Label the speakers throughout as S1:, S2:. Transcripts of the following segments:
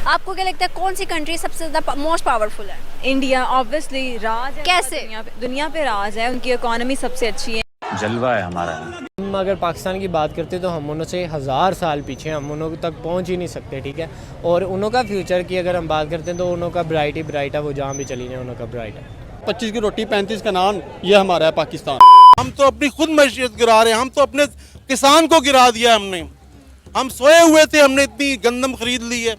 S1: आपको क्या लगता है कौन सी कंट्री सबसे ज़्यादा मोस्ट पावरफुल है?
S2: इंडिया ऑब्वियसली राज है।
S1: कैसे?
S2: दुनिया पे राज है, उनकी इकोनॉमी सबसे अच्छी है।
S3: जलवा है हमारा।
S4: हम अगर पाकिस्तान की बात करते तो हम उनसे 1000 साल पीछे, हम उनों तक पहुंच ही नहीं सकते, ठीक है। और उनों का फ्यूचर की अगर हम बात करते हैं तो उनों का ब्राइट ही ब्राइट है, वो जहाँ भी चली जाए उनों का ब्राइट है।
S5: 25 की रोटी 35 का नान, ये हमारा है पाकिस्तान। हम तो अपनी खुद मैशियत गिरा रहे हैं, हम तो अपने किसान को गिरा दिया हमने। हम सोए हुए थे, हमने इतनी गंदम खरीद ली है।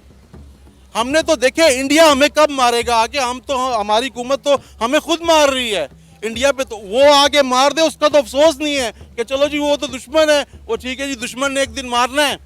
S5: हमने तो देखे इंडिया हमें कब मारेगा आगे, हम तो हमारी हुकूमत तो हमें खुद मार रही है। इंडिया पे तो वो आगे मार दे उसका तो अफसोस नहीं है कि चलो जी वो तो दुश्मन है, वो ठीक है जी, दुश्मन ने एक दिन मारना है,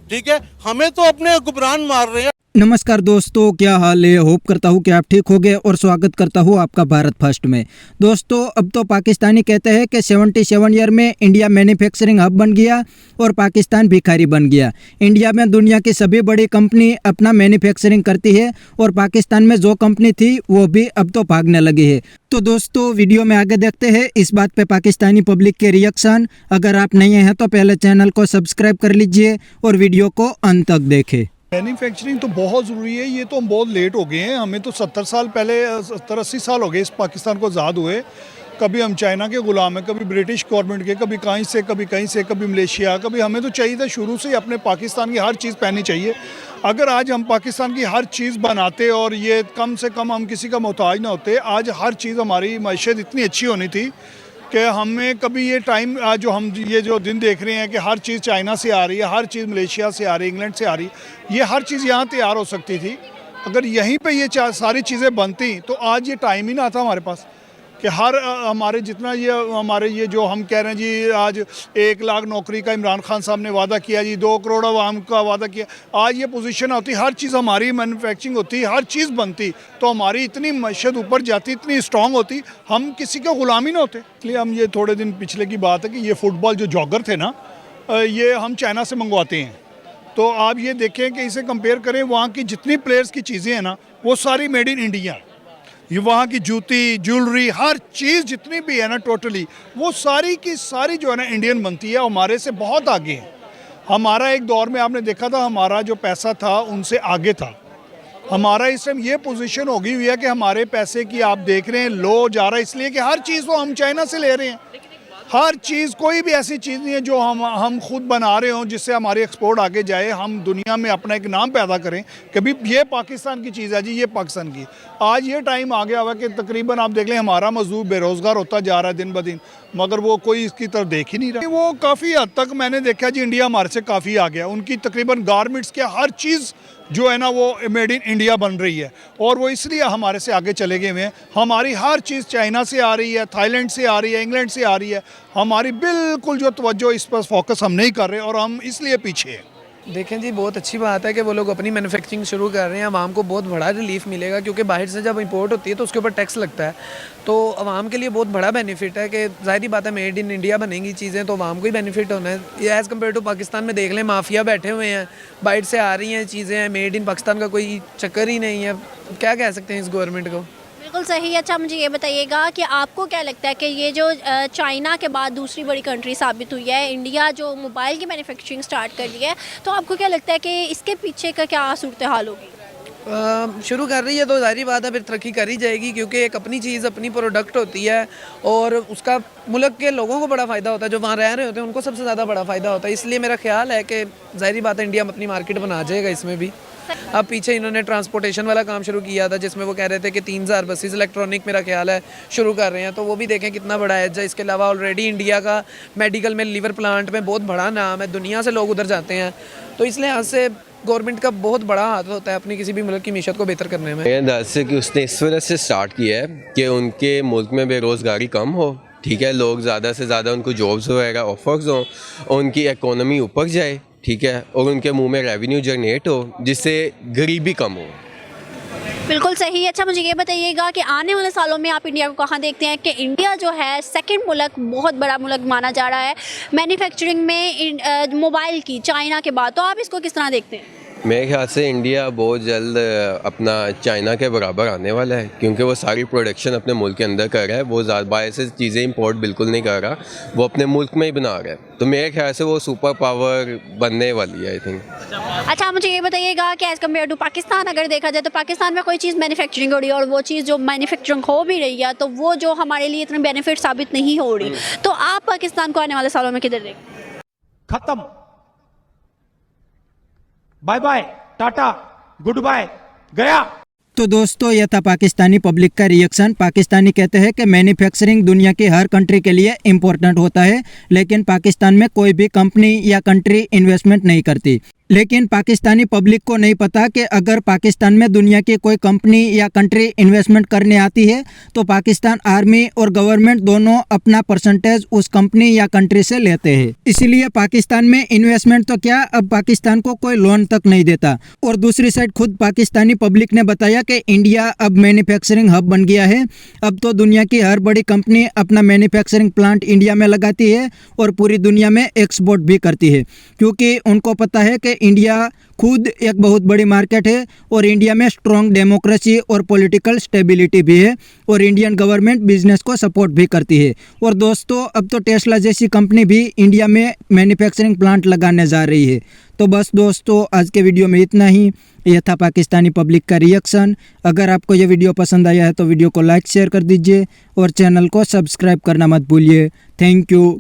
S5: ठीक है। हमें तो अपने हुक्मरान मार रहे हैं।
S6: नमस्कार दोस्तों, क्या हाल है? होप करता हूँ कि आप ठीक होंगे और स्वागत करता हूँ आपका भारत फर्स्ट में। दोस्तों, अब तो पाकिस्तानी कहते हैं कि 77 ईयर में इंडिया मैन्युफैक्चरिंग हब बन गया और पाकिस्तान भिखारी बन गया। इंडिया में दुनिया की सभी बड़ी कंपनी अपना मैन्युफैक्चरिंग करती है और पाकिस्तान में जो कंपनी थी वो भी अब तो भागने लगी है। तो दोस्तों, वीडियो में आगे देखते हैं इस बात पे पाकिस्तानी पब्लिक के रिएक्शन। अगर आप नए हैं तो पहले चैनल को सब्सक्राइब कर लीजिए और वीडियो को अंत तक देखें।
S7: मैन्युफैक्चरिंग तो बहुत ज़रूरी है। ये तो हम बहुत लेट हो गए हैं, हमें तो 70 साल पहले 70-80 साल हो गए इस पाकिस्तान को आज़ाद हुए। कभी हम चाइना के ग़ुलाम हैं, कभी ब्रिटिश गवर्नमेंट के, कभी कहीं से कभी मलेशिया, कभी हमें तो चाहिए था शुरू से ही अपने पाकिस्तान की हर चीज़ पहननी चाहिए। अगर आज हम पाकिस्तान की हर चीज़ बनाते और ये कम से कम हम किसी का मोहताज ना होते, आज हर चीज़ हमारी मैशत इतनी अच्छी होनी थी कि हमें कभी ये टाइम आज जो हम ये जो दिन देख रहे हैं कि हर चीज़ चाइना से आ रही है, हर चीज़ मलेशिया से आ रही है, इंग्लैंड से आ रही है, ये हर चीज़ यहाँ तैयार हो सकती थी। अगर यहीं पे ये सारी चीज़ें बनती तो आज ये टाइम ही ना आता हमारे पास कि हर हमारे जितना ये हमारे ये जो हम कह रहे हैं जी, आज 1 लाख नौकरी का इमरान खान साहब ने वादा किया जी, 2 करोड़ आवाम का वादा किया। आज ये पोजीशन होती, हर चीज़ हमारी मैन्युफैक्चरिंग होती, हर चीज़ बनती तो हमारी इतनी मशद ऊपर जाती, इतनी स्ट्रॉन्ग होती, हम किसी के ग़ुलाम ही ना होते। इसलिए हम ये थोड़े दिन पिछले की बात है कि ये फुटबॉल जो जॉगर थे ना, ये हम चाइना से मंगवाते हैं। तो आप ये देखें कि इसे कंपेयर करें, वहाँ की जितनी प्लेयर्स की चीज़ें हैं ना वो सारी मेड इन इंडिया। ये वहाँ की जूती, ज्वेलरी, हर चीज़ जितनी भी है ना टोटली, वो सारी की सारी जो है ना इंडियन बनती है, हमारे से बहुत आगे है। हमारा एक दौर में आपने देखा था, हमारा जो पैसा था उनसे आगे था। हमारा इस टाइम ये पोजीशन हो गई हुई है कि हमारे पैसे की आप देख रहे हैं लो जा रहा है, इसलिए कि हर चीज़ तो हम चाइना से ले रहे हैं। हर चीज़, कोई भी ऐसी चीज़ नहीं है जो हम खुद बना रहे हों जिससे हमारी एक्सपोर्ट आगे जाए, हम दुनिया में अपना एक नाम पैदा करें कि भी ये पाकिस्तान की चीज़ है जी, ये पाकिस्तान की। आज ये टाइम आ गया हुआ कि तकरीबन आप देख लें हमारा मजदूर बेरोज़गार होता जा रहा है दिन ब दिन, मगर वो कोई इसकी तरफ देख ही नहीं रहा। वो काफ़ी हद तक मैंने देखा जी, इंडिया हमारे से काफ़ी आ गया। उनकी तकरीबन गारमेंट्स के हर चीज़ जो है ना वो मेड इन इंडिया बन रही है और वो इसलिए हमारे से आगे चले गए हुए हैं। हमारी हर चीज़ चाइना से आ रही है, थाईलैंड से आ रही है, इंग्लैंड से आ रही है। हमारी बिल्कुल जो तवज्जो इस पर फोकस हम नहीं कर रहे और हम इसलिए पीछे हैं।
S8: देखें जी, बहुत अच्छी बात है कि वो लोग अपनी मैन्युफैक्चरिंग शुरू कर रहे हैं। आवाम को बहुत बड़ा रिलीफ मिलेगा क्योंकि बाहर से जब इंपोर्ट होती है तो उसके ऊपर टैक्स लगता है, तो आवाम के लिए बहुत बड़ा बेनिफिट है कि ज़ाहिर बात है मेड इन इंडिया बनेंगी चीज़ें तो आवाम को ही बेनिफिट होना है। ये एज़ कम्पेयर टू पाकिस्तान में देख लें, माफिया बैठे हुए हैं, बाहर से आ रही हैं चीज़ें, मेड इन पाकिस्तान का कोई चक्कर ही नहीं है। क्या कह सकते हैं इस गवर्नमेंट को?
S1: बिल्कुल सही। अच्छा, मुझे ये बताइएगा कि आपको क्या लगता है कि ये जो चाइना के बाद दूसरी बड़ी कंट्री साबित हुई है, इंडिया जो मोबाइल की मैन्युफैक्चरिंग स्टार्ट कर ली है, तो आपको क्या लगता है कि इसके पीछे का क्या सूरत हाल होगी?
S8: शुरू कर रही है तो ज़ाहिर बात है फिर तरक्की करी जाएगी क्योंकि एक अपनी चीज़, अपनी प्रोडक्ट होती है और उसका मुल्क के लोगों को बड़ा फ़ायदा होता है, जो वहाँ रह रहे होते हैं उनको सबसे ज़्यादा बड़ा फ़ायदा होता है। इसलिए मेरा ख्याल है कि ज़ाहिर बात है इंडिया अपनी मार्केट बना जाएगा इसमें भी। अब पीछे इन्होंने ट्रांसपोर्टेशन वाला काम शुरू किया था जिसमें वो कह रहे थे कि 3000 बसेस इलेक्ट्रॉनिक मेरा ख्याल है शुरू कर रहे हैं, तो वो भी देखें कितना बड़ा है। इसके अलावा ऑलरेडी इंडिया का मेडिकल में लीवर प्लांट में बहुत बड़ा नाम है, दुनिया से लोग उधर जाते हैं, तो इसलिए यहाँ से गवर्नमेंट का बहुत बड़ा हाथ होता है अपनी किसी भी मुल्क की मीशत को बेहतर करने में।
S9: दरअसल कि उसने इस वजह से स्टार्ट किया है कि उनके मुल्क में बेरोज़गारी कम हो, ठीक है, लोग ज़्यादा से ज़्यादा उनको जॉब्स वगैरह ऑफर्स हों, उनकी इकोनॉमी ऊपर जाए, ठीक है, और उनके मुंह में रेवेन्यू जनरेट हो जिससे गरीबी कम हो।
S1: बिल्कुल सही। अच्छा, मुझे ये बताइएगा कि आने वाले सालों में आप इंडिया को कहाँ देखते हैं कि इंडिया जो है सेकंड मुल्क, बहुत बड़ा मुल्क माना जा रहा है मैन्युफैक्चरिंग में मोबाइल की, चाइना के बाद, तो आप इसको किस तरह देखते हैं?
S9: मेरे ख्याल से इंडिया बहुत जल्द अपना चाइना के बराबर आने वाला है, क्योंकि वो सारी प्रोडक्शन अपने मुल्क के अंदर कर रहा है। वो ज़्यादा बाहर से चीज़ें इंपोर्ट बिल्कुल नहीं कर रहा, वो अपने मुल्क में ही बना रहा है। तो मेरे ख्याल से वो सुपर पावर बनने वाली है, आई थिंक।
S1: अच्छा, मुझे ये बताइएगा कि एज़ कम्पेयर टू पाकिस्तान अगर देखा जाए तो पाकिस्तान में कोई चीज़ मैन्युफैक्चरिंग हो रही है और वो चीज़ जो मैन्युफैक्चरिंग हो भी रही है तो वो जो हमारे लिए इतने बेनिफिट साबित नहीं हो रही, तो आप पाकिस्तान को आने वाले सालों में किधर देखें?
S3: खत्म, बाय बाय, टाटा, गुड बाय, गया।
S6: तो दोस्तों यह था पाकिस्तानी पब्लिक का रिएक्शन। पाकिस्तानी कहते हैं कि मैन्युफैक्चरिंग दुनिया की हर कंट्री के लिए इम्पोर्टेंट होता है, लेकिन पाकिस्तान में कोई भी कंपनी या कंट्री इन्वेस्टमेंट नहीं करती। लेकिन पाकिस्तानी पब्लिक को नहीं पता कि अगर पाकिस्तान में दुनिया की कोई कंपनी या कंट्री इन्वेस्टमेंट करने आती है तो पाकिस्तान आर्मी और गवर्नमेंट दोनों अपना परसेंटेज उस कंपनी या कंट्री से लेते हैं। इसीलिए पाकिस्तान में इन्वेस्टमेंट तो क्या, अब पाकिस्तान को कोई लोन तक नहीं देता। और दूसरी साइड खुद पाकिस्तानी पब्लिक ने बताया कि इंडिया अब मैन्युफैक्चरिंग हब बन गया है। अब तो दुनिया की हर बड़ी कंपनी अपना मैन्युफैक्चरिंग प्लांट इंडिया में लगाती है और पूरी दुनिया में एक्सपोर्ट भी करती है, क्योंकि उनको पता है कि इंडिया खुद एक बहुत बड़ी मार्केट है और इंडिया में स्ट्रॉन्ग डेमोक्रेसी और पॉलिटिकल स्टेबिलिटी भी है और इंडियन गवर्नमेंट बिजनेस को सपोर्ट भी करती है। और दोस्तों अब तो टेस्ला जैसी कंपनी भी इंडिया में मैन्युफैक्चरिंग प्लांट लगाने जा रही है। तो बस दोस्तों आज के वीडियो में इतना ही। यह था पाकिस्तानी पब्लिक का रिएक्शन। अगर आपको यह वीडियो पसंद आया है तो वीडियो को लाइक शेयर कर दीजिए और चैनल को सब्सक्राइब करना मत भूलिए। Thank you.